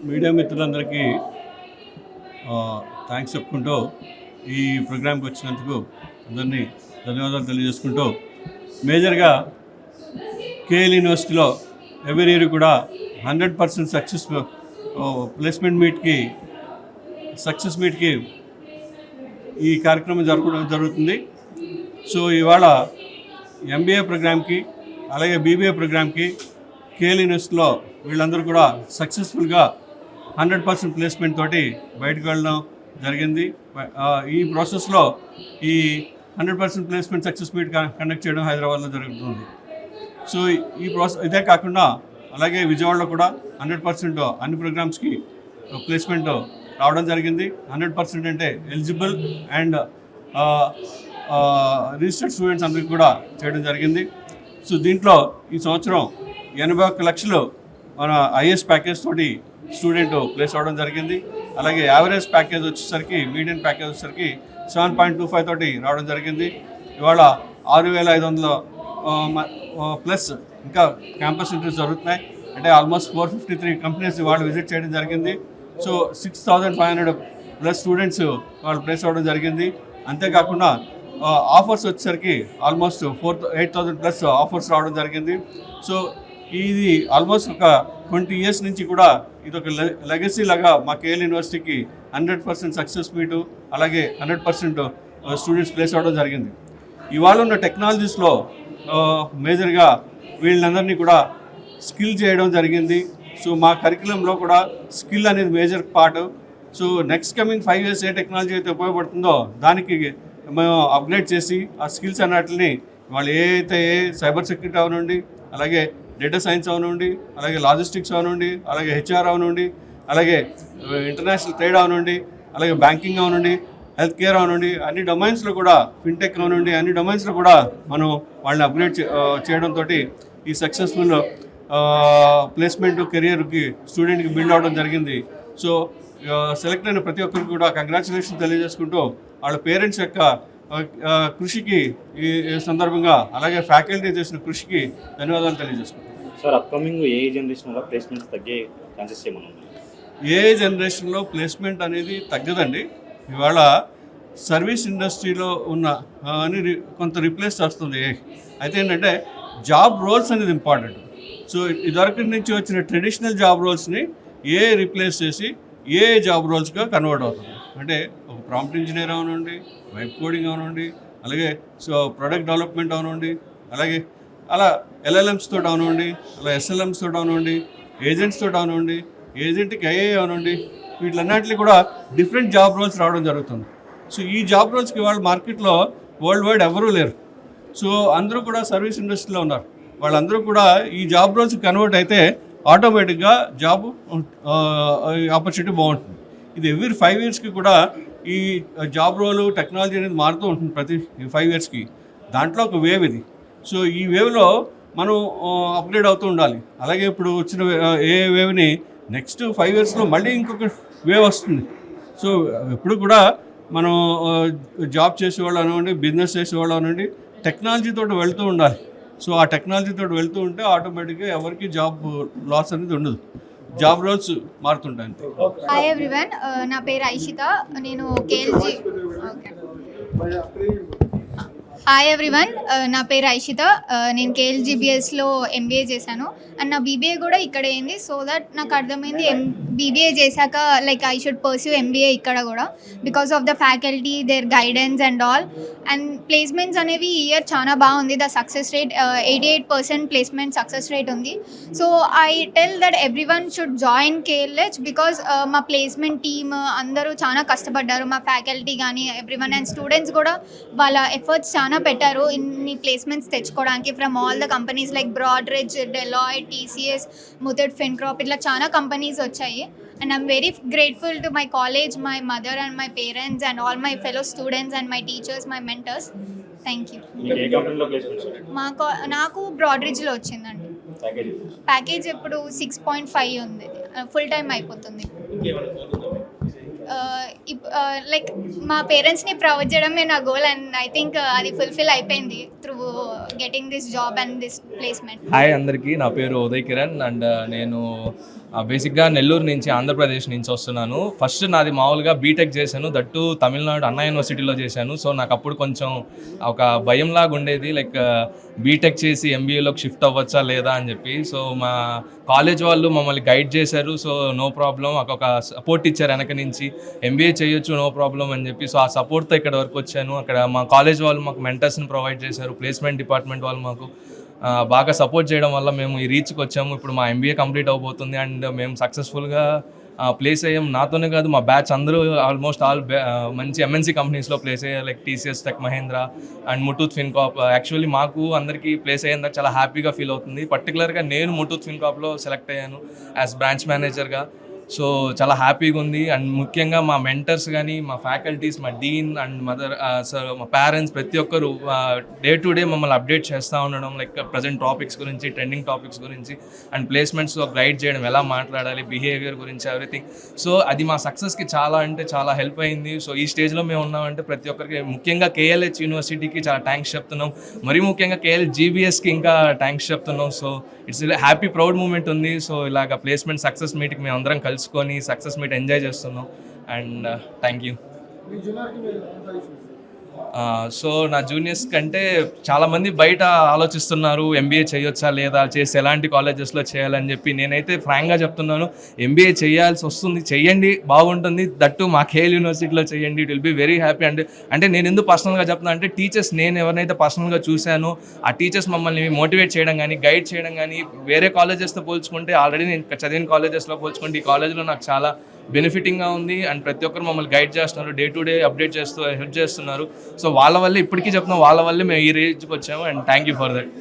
Media మిత్రులందరికీ thanks చెప్పుకుంటూ ఈ ప్రోగ్రాంకి వచ్చినందుకు అందరినీ ధన్యవాదాలు తెలియజేసుకుంటూ మేజర్గా కేఎల్ యూనివర్సిటీలో ఎవ్రీ ఇయర్ కూడా 100% సక్సెస్ ప్లేస్మెంట్ సక్సెస్ మీట్కి ఈ కార్యక్రమం జరుగుతుంది. సో ఇవాళ ఎంబీఏ ప్రోగ్రామ్కి అలాగే బీబీఏ ప్రోగ్రామ్కి కేఎల్ యూనివర్సిటీలో వీళ్ళందరూ కూడా సక్సెస్ఫుల్గా 100% ప్లేస్మెంట్ తోటి బయటకు వెళ్ళడం జరిగింది. ఈ ప్రాసెస్లో ఈ 100% ప్లేస్మెంట్ సక్సెస్ మీట్ కండక్ట్ చేయడం హైదరాబాద్లో జరుగుతుంది. సో ఈ ప్రాసెస్ ఇదే కాకుండా అలాగే విజయవాడలో కూడా 100% అన్ని ప్రోగ్రామ్స్కి ప్లేస్మెంట్ రావడం జరిగింది. 100% అంటే ఎలిజిబుల్ అండ్ రిజిస్టర్డ్ స్టూడెంట్స్ అందరికీ కూడా చేయడం జరిగింది. సో దీంట్లో ఈ సంవత్సరం 81 లక్షలు మన ఐఎస్ ప్యాకేజ్ తోటి స్టూడెంట్ ప్లేస్ అవ్వడం జరిగింది. అలాగే యావరేజ్ ప్యాకేజ్ వచ్చేసరికి మీడియన్ ప్యాకేజ్ వచ్చేసరికి 7.25 తోటి రావడం జరిగింది. ఇవాళ 6,500 ప్లస్ ఇంకా క్యాంపస్ ఇంటర్వ్యూస్ జరుగుతున్నాయి. అంటే ఆల్మోస్ట్ 453 కంపెనీస్ వాళ్ళు విజిట్ చేయడం జరిగింది. సో 6,500 ప్లస్ స్టూడెంట్స్ వాళ్ళు ప్లేస్ అవ్వడం జరిగింది. అంతేకాకుండా ఆఫర్స్ వచ్చేసరికి ఆల్మోస్ట్ 8,000 ప్లస్ ఆఫర్స్ రావడం జరిగింది. సో ఇది ఆల్మోస్ట్ ఒక 20 ఇయర్స్ నుంచి కూడా ఇది ఒక లెగసీ లాగా మా కేఎల్ యూనివర్సిటీకి 100% సక్సెస్ మీటు అలాగే 100% స్టూడెంట్స్ ప్లేస్ అవ్వడం జరిగింది. ఇవాళ ఉన్న టెక్నాలజీస్లో మేజర్గా వీళ్ళందరినీ కూడా స్కిల్ చేయడం జరిగింది. సో మా కరికులంలో కూడా స్కిల్ అనేది major part. So next coming 5 years ఏ టెక్నాలజీ అయితే ఉపయోగపడుతుందో దానికి మేము అప్గ్రేడ్ చేసి ఆ స్కిల్స్ అన్నిటిని వాళ్ళు సైబర్ సెక్యూరిటీ అవనండి, అలాగే డేటా సైన్స్ అవనండి, అలాగే లాజిస్టిక్స్ అవనండి, అలాగే హెచ్ఆర్ అవనండి, అలాగే ఇంటర్నేషనల్ ట్రేడ్ అవనండి, అలాగే బ్యాంకింగ్ అవనండి, హెల్త్ కేర్ అవనండి, అన్ని డొమైన్స్లో కూడా ఫిన్టెక్ అవనండి, అన్ని డొమైన్స్లో కూడా మనం వాళ్ళని అప్గ్రేడ్ చేయడంతో ఈ సక్సెస్ఫుల్ ప్లేస్మెంట్ కెరియర్కి స్టూడెంట్కి బిల్డ్ అవడం జరిగింది. సో సెలెక్ట్ అయిన ప్రతి ఒక్కరికి కూడా కంగ్రాచులేషన్ తెలియజేసుకుంటూ వాళ్ళ పేరెంట్స్ యొక్క కృషికి ఈ సందర్భంగా అలాగే ఫ్యాకల్టీ చేసిన కృషికి ధన్యవాదాలు తెలియజేసుకుంటాం. సార్ అప్కమింగ్ ఏ జనరేషన్లో ప్లేస్మెంట్స్ తగ్గే ఛాన్సెస్ ఏమైనా ఉన్నాయి? ఏ జనరేషన్లో ప్లేస్మెంట్ అనేది తగ్గదండి. ఇవాళ సర్వీస్ ఇండస్ట్రీలో ఉన్న అని కొంత రిప్లేస్ చేస్తుంది. అయితే ఏంటంటే జాబ్ రోల్స్ అనేది ఇంపార్టెంట్. సో ఇదివరకు నుంచి వచ్చిన ట్రెడిషనల్ జాబ్ రోల్స్ని రిప్లేస్ చేసి జాబ్ రోల్స్గా కన్వర్ట్ అవుతుంది. అంటే ఒక ప్రాంప్ట్ ఇంజనీర్ అవనండి, వెబ్ కోడింగ్ అవనండి, అలాగే సో ప్రొడక్ట్ డెవలప్మెంట్ అవనండి, అలాగే అలా LLMs తోటి అవనండి, అలా SLMs తోటి అవనండి, ఏజెంట్స్ తోటి అవనండి, ఏజెంట్కి AI అవనండి, వీటిలన్నింటినీ కూడా డిఫరెంట్ జాబ్ రోల్స్ రావడం జరుగుతుంది. సో ఈ జాబ్ రోల్స్కి వాళ్ళ మార్కెట్లో వరల్డ్ వైడ్ ఎవరూ లేరు. సో అందరూ కూడా సర్వీస్ ఇండస్ట్రీలో ఉన్నారు. వాళ్ళందరూ కూడా ఈ జాబ్ రోల్స్ కన్వర్ట్ అయితే ఆటోమేటిక్గా జాబ్ ఆపర్చునిటీ బాగుంటుంది. ఇది ఎవ్రీ 5 ఇయర్స్కి కూడా ఈ జాబ్ రోలు టెక్నాలజీ అనేది మారుతూ ఉంటుంది. ప్రతి 5 ఇయర్స్కి దాంట్లో ఒక వేవ్ ఇది. సో ఈ వేవ్లో మనం అప్గ్రేడ్ అవుతూ ఉండాలి. అలాగే ఇప్పుడు వచ్చిన వేవ్ని నెక్స్ట్ 5 ఇయర్స్లో మళ్ళీ ఇంకొక వేవ్ వస్తుంది. సో ఎప్పుడు కూడా మనం జాబ్ చేసేవాళ్ళు అనండి, బిజినెస్ చేసేవాళ్ళు అనండి, టెక్నాలజీతో వెళ్తూ ఉండాలి. సో ఆ టెక్నాలజీతో వెళ్తూ ఉంటే ఆటోమేటిక్గా ఎవరికి జాబ్ లాస్ అనేది ఉండదు, జాబ్ రోల్స్ మారుతుంటాయి. హాయ్ ఎవ్రీవన్, నా పేరు ఐషిత. నేను కేఎల్జీ హాయ్ ఎవ్రీవన్, నా పేరు ఐషిత. నేను KLGBSలో MBA చేశాను అండ్ నా BBA కూడా ఇక్కడ అయింది. సో దట్ నాకు అర్థమైంది BBA చేశాక like I should pursue MBA ఇక్కడ కూడా because of the faculty, there guidance and all. And placements అనేవి ఈ ఇయర్ చాలా బాగుంది. The success rate 88% placement success rate ఉంది. So I tell that everyone should join KLH because మా placement team అందరూ చాలా కష్టపడ్డారు. మా ఫ్యాకల్టీ కానీ ఎవ్రీ వన్ అండ్ స్టూడెంట్స్ కూడా వాళ్ళ ఎఫర్ట్స్ చాలా పెట్టారు ఇన్ని ప్లేస్మెంట్స్ తెచ్చుకోవడానికి from all the companies like Broadridge, Deloitte, TCS, Muthoot, Fincorp, ఇట్లా చాలా కంపెనీస్ వచ్చాయి. And I'm very grateful to my college, my mother and my parents and all my fellow students and my teachers, my mentors. Thank you. నాకు బ్రాడ్రిడ్జ్లో వచ్చిందండి. Package ఇప్పుడు 6.5 ఉంది. Full time అయిపోతుంది. Like మా పేరెంట్స్ని ప్రొవైడ్ చేయడమే నా గోల్ అండ్ ఐ థింక్ అది ఫుల్ఫిల్ అయిపోయింది through getting this job and this placement. Hi అందరికీ, నా పేరు ఉదయ్ కిరణ్ అండ్ నేను బేసిక్గా నెల్లూరు నుంచి, ఆంధ్రప్రదేశ్ నుంచి వస్తున్నాను. ఫస్ట్ నాది మామూలుగా బీటెక్ చేశాను, దట్టు తమిళనాడు అన్నా యూనివర్సిటీలో చేశాను. సో నాకు అప్పుడు కొంచెం ఒక భయంలాగా ఉండేది, లైక్ బీటెక్ చేసి MBAలోకి షిఫ్ట్ అవ్వచ్చా లేదా అని చెప్పి. సో మా కాలేజ్ వాళ్ళు మమ్మల్ని గైడ్ చేశారు. సో నో ప్రాబ్లం, ఒక సపోర్ట్ ఇచ్చారు వెనక నుంచి, MBA చేయొచ్చు నో ప్రాబ్లం అని చెప్పి. సో ఆ సపోర్ట్తో ఇక్కడ వరకు వచ్చాను. అక్కడ మా కాలేజ్ వాళ్ళు మాకు మెంటర్స్ని ప్రొవైడ్ చేశారు, ప్లేస్మెంట్ డిపార్ట్మెంట్ వాళ్ళు మాకు బాగా సపోర్ట్ చేయడం వల్ల మేము ఈ రీచ్కి వచ్చాము. ఇప్పుడు మా MBA కంప్లీట్ అవబోతుంది అండ్ మేము సక్సెస్ఫుల్గా ప్లేస్ అయ్యాం. నాతోనే కాదు, మా బ్యాచ్ అందరూ ఆల్మోస్ట్ ఆల్ మంచి MNC కంపెనీస్లో ప్లేస్ అయ్యారు, like TCS, Tech Mahindra and Muthoot Fincorp. Actually మాకు అందరికీ ప్లేస్ అయ్యేందుకు చాలా హ్యాపీగా ఫీల్ అవుతుంది. పర్టికులర్గా నేను ముటూత్ ఫిన్కాప్లో సెలెక్ట్ అయ్యాను యాజ్ బ్రాంచ్ మేనేజర్గా. సో చాలా హ్యాపీగా ఉంది. అండ్ ముఖ్యంగా మా మెంటర్స్ కానీ, మా ఫ్యాకల్టీస్, మా డీన్ అండ్ మదర్ సార్, మా పేరెంట్స్ ప్రతి ఒక్కరు డే టు డే మమ్మల్ని అప్డేట్ చేస్తూ ఉండడం, లైక్ ప్రజెంట్ టాపిక్స్ గురించి, ట్రెండింగ్ టాపిక్స్ గురించి అండ్ ప్లేస్మెంట్స్లో గైడ్ చేయడం, ఎలా మాట్లాడాలి, బిహేవియర్ గురించి, ఎవ్రీథింగ్. సో అది మా సక్సెస్కి చాలా అంటే చాలా హెల్ప్ అయింది. సో ఈ స్టేజ్లో మేము ఉన్నామంటే ప్రతి ఒక్కరికి, ముఖ్యంగా KLH యూనివర్సిటీకి చాలా థ్యాంక్స్ చెప్తున్నాం. మరీ ముఖ్యంగా KLGBSకి ఇంకా థ్యాంక్స్ చెప్తున్నాం. So it's happy proud moment ఉంది. సో ఇలాగ ప్లేస్మెంట్ సక్సెస్ మీట్కి మేము అందరం కలుసుకొని సక్సెస్ మీట్ ఎంజాయ్ చేస్తున్నాం అండ్ థ్యాంక్ యూ. సో నా జూనియర్స్ కంటే చాలామంది బయట ఆలోచిస్తున్నారు MBA చేయొచ్చా లేదా, చేసి ఎలాంటి కాలేజెస్లో చేయాలని చెప్పి. నేనైతే ఫ్రాంక్గా చెప్తున్నాను, MBA చేయాల్సి వస్తుంది, చెయ్యండి, బాగుంటుంది. దట్టు మా KL యూనివర్సిటీలో చేయండి, it will be very happy. అంటే నేను ఎందుకు పర్సనల్గా చెప్తున్నా అంటే, టీచర్స్ నేను ఎవరినైతే పర్సనల్గా చూశానో ఆ టీచర్స్ మమ్మల్ని మోటివేట్ చేయడం కానీ, గైడ్ చేయడం కానీ, వేరే కాలేజెస్తో పోల్చుకుంటే, ఆల్రెడీ నేను చదివిన కాలేజెస్లో పోల్చుకుంటే ఈ కాలేజ్లో నాకు చాలా బెనిఫిటింగ్గా ఉంది. అండ్ ప్రతి ఒక్కరు మమ్మల్ని గైడ్ చేస్తున్నారు, డే టు డే అప్డేట్ చేస్తూ హెల్ప్ చేస్తున్నారు. సో వాళ్ళ వల్లే ఇప్పటికీ చెప్తున్నాం, వాళ్ళ వల్లే మేము ఈ రేంజ్కి వచ్చాము. And thank you for that.